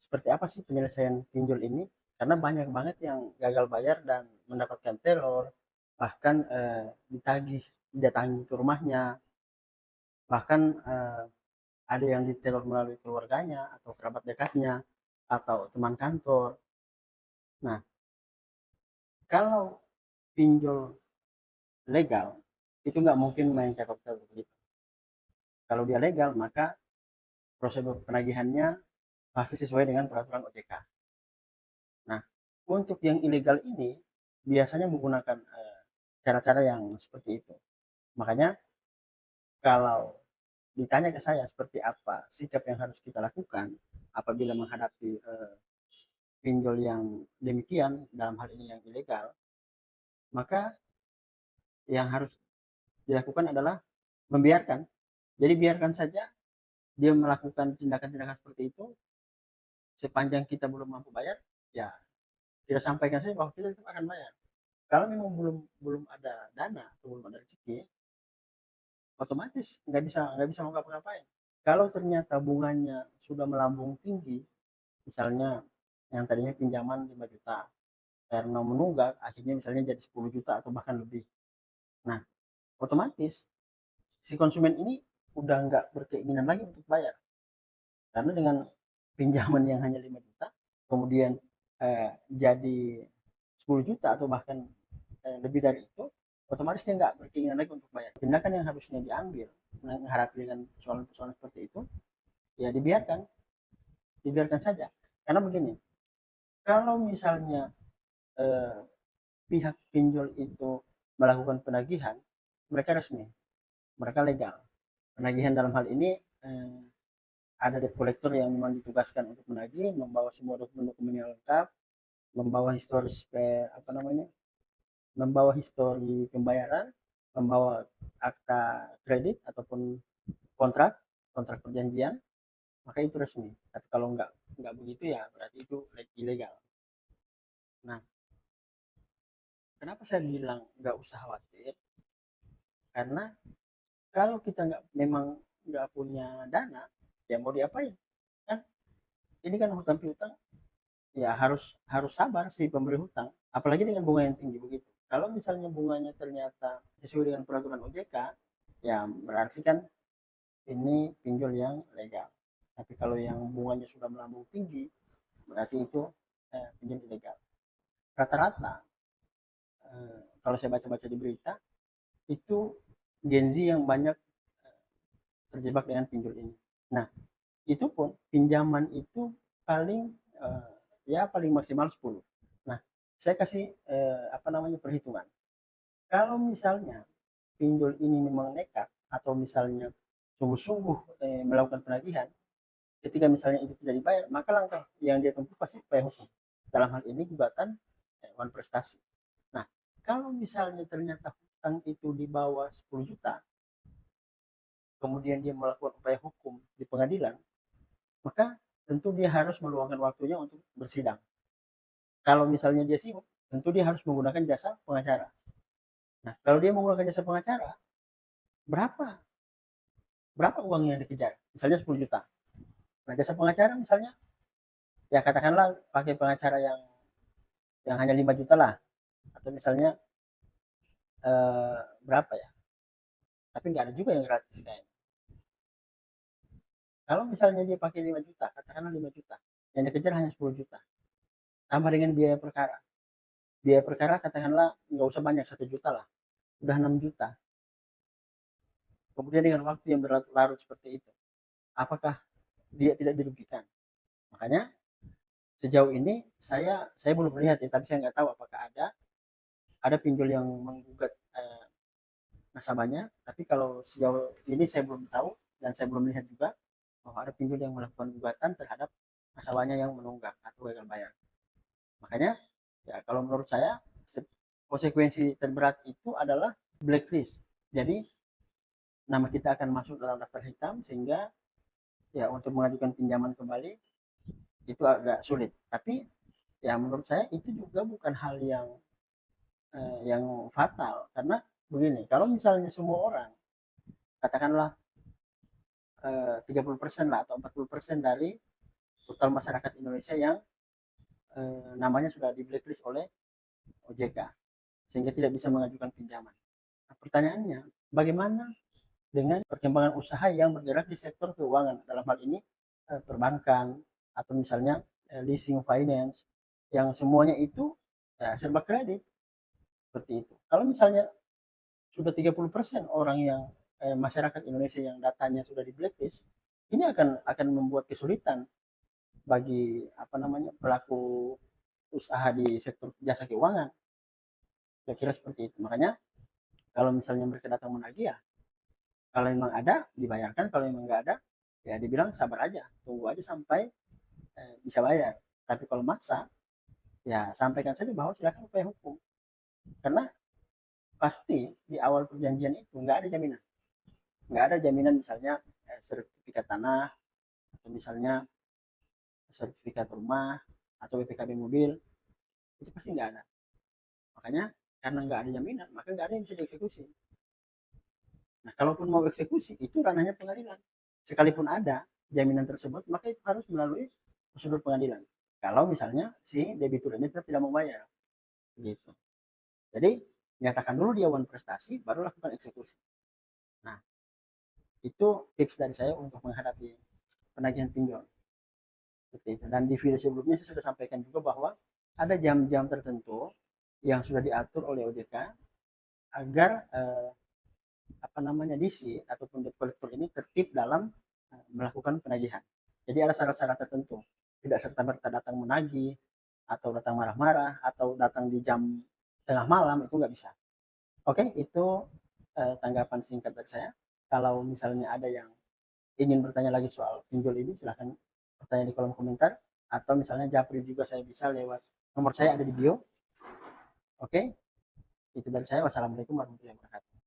seperti apa sih penyelesaian pinjol ini, karena banyak banget yang gagal bayar dan mendapatkan teror, bahkan ditagih, didatangi ke rumahnya, bahkan ada yang diteror melalui keluarganya atau kerabat dekatnya atau teman kantor. Nah, kalau pinjol legal itu nggak mungkin main cetok begitu. Kalau dia legal, maka prosedur penagihannya pasti sesuai dengan peraturan OJK. Nah, untuk yang ilegal ini biasanya menggunakan cara-cara yang seperti itu. Makanya kalau ditanya ke saya seperti apa sikap yang harus kita lakukan apabila menghadapi pinjol yang demikian, dalam hal ini yang ilegal, maka yang harus dilakukan adalah membiarkan. Jadi biarkan saja dia melakukan tindakan-tindakan seperti itu, sepanjang kita belum mampu bayar, ya kita sampaikan saja bahwa kita tetap akan bayar. Kalau memang belum belum ada dana atau belum ada rezeki, otomatis nggak bisa mau ngapa-ngapain. Kalau ternyata bunganya sudah melambung tinggi, misalnya yang tadinya pinjaman 5 juta, karena menunggak akhirnya misalnya jadi 10 juta atau bahkan lebih. Nah, otomatis si konsumen ini udah nggak berkeinginan lagi untuk bayar. Karena dengan pinjaman yang hanya 5 juta, kemudian jadi 10 juta atau bahkan lebih dari itu, otomatis dia nggak berkeinginan lagi untuk bayar. Tindakan yang harusnya diambil menghadapi dengan persoalan-persoalan seperti itu, ya dibiarkan, dibiarkan saja. Karena begini, kalau misalnya eh, pihak pinjol itu melakukan penagihan, mereka resmi, mereka legal. Penagihan dalam hal ini eh, ada debt collector yang memang ditugaskan untuk menagih, membawa semua dokumen-dokumen yang lengkap, membawa historis apa namanya, membawa histori pembayaran, membawa akta kredit ataupun kontrak kontrak perjanjian, maka itu resmi. Tapi kalau nggak begitu ya berarti itu ilegal. Nah, kenapa saya bilang nggak usah khawatir? Karena kalau kita nggak memang nggak punya dana, ya mau diapain? Kan ini kan hutang piutang, ya harus harus sabar si pemberi hutang, apalagi dengan bunga yang tinggi begitu. Kalau misalnya bunganya ternyata sesuai dengan peraturan OJK, ya berarti kan ini pinjol yang legal. Tapi kalau yang bunganya sudah melambung tinggi, berarti itu pinjol ilegal. Rata-rata kalau saya baca-baca di berita, itu Gen Z yang banyak terjebak dengan pinjol ini. Nah, itu pun pinjaman itu paling ya paling maksimal 10. Nah, saya kasih apa namanya perhitungan. Kalau misalnya pinjol ini memang nekat atau misalnya sungguh-sungguh melakukan penagihan, ketika misalnya itu tidak dibayar, maka langkah yang dia tempuh pasti upaya hukum. Dalam hal ini gugatan wan prestasi. Nah, kalau misalnya ternyata hutang itu di bawah 10 juta, kemudian dia melakukan upaya hukum di pengadilan, maka tentu dia harus meluangkan waktunya untuk bersidang. Kalau misalnya dia sibuk, tentu dia harus menggunakan jasa pengacara. Nah, kalau dia menggunakan jasa pengacara, berapa berapa uang yang dikejar? Misalnya 10 juta. Nah, jasa pengacara misalnya, ya katakanlah pakai pengacara yang hanya 5 juta lah. Atau misalnya berapa ya? Tapi nggak ada juga yang gratis kayaknya. Kalau misalnya dia pakai 5 juta, katakanlah 5 juta. Yang dikejar hanya 10 juta. Tambah dengan biaya perkara. Biaya perkara katakanlah nggak usah banyak, 1 juta lah. Udah 6 juta. Kemudian dengan waktu yang berlarut-larut seperti itu, apakah dia tidak dirugikan? Makanya sejauh ini saya belum melihat ya, tapi saya nggak tahu apakah ada pinjol yang menggugat nasabahnya. Tapi kalau sejauh ini saya belum tahu dan saya belum melihat juga bahwa ada pinjol yang melakukan gugatan terhadap nasabahnya yang menunggak atau gagal bayar. Makanya ya kalau menurut saya konsekuensi terberat itu adalah blacklist. Jadi nama kita akan masuk dalam daftar hitam sehingga ya untuk mengajukan pinjaman kembali itu agak sulit. Tapi ya menurut saya itu juga bukan hal yang fatal, karena begini, kalau misalnya semua orang katakanlah 30% lah atau 40% dari total masyarakat Indonesia yang namanya sudah di blacklist oleh OJK sehingga tidak bisa mengajukan pinjaman. Nah, pertanyaannya, bagaimana dengan perkembangan usaha yang bergerak di sektor keuangan, dalam hal ini perbankan atau misalnya leasing finance, yang semuanya itu serba kredit seperti itu. Kalau misalnya sudah 30% orang yang masyarakat Indonesia yang datanya sudah di blacklist, ini akan membuat kesulitan bagi pelaku usaha di sektor jasa keuangan. Saya kira seperti itu. Makanya kalau misalnya mereka datang menagih, ya kalau memang ada dibayarkan, kalau memang nggak ada ya dibilang sabar aja, tunggu aja sampai bisa bayar. Tapi kalau maksa ya sampaikan saja bahwa silakan upaya hukum, karena pasti di awal perjanjian itu nggak ada jaminan misalnya sertifikat tanah atau misalnya sertifikat rumah atau BPKB mobil, itu pasti nggak ada. Makanya karena nggak ada jaminan maka nggak ada yang bisa dieksekusi. Nah, kalaupun mau eksekusi itu ranahnya pengadilan. Sekalipun ada jaminan tersebut, maka itu harus melalui prosedur pengadilan. Kalau misalnya si debitur ini tetap tidak mau bayar, gitu. Jadi nyatakan dulu dia wan prestasi, baru lakukan eksekusi. Nah, itu tips dari saya untuk menghadapi penagihan pinjol. Seperti itu. Dan di video sebelumnya saya sudah sampaikan juga bahwa ada jam-jam tertentu yang sudah diatur oleh OJK agar DC ataupun debt collector ini tertib dalam melakukan penagihan. Jadi ada syarat-syarat tertentu, tidak serta-merta datang menagih atau datang marah-marah atau datang di jam tengah malam, itu nggak bisa. Oke, itu tanggapan singkat dari saya. Kalau misalnya ada yang ingin bertanya lagi soal pinjol ini, silahkan bertanya di kolom komentar, atau misalnya japri juga saya bisa lewat nomor saya ada di bio. Oke, itu dari saya. Wassalamualaikum warahmatullahi wabarakatuh.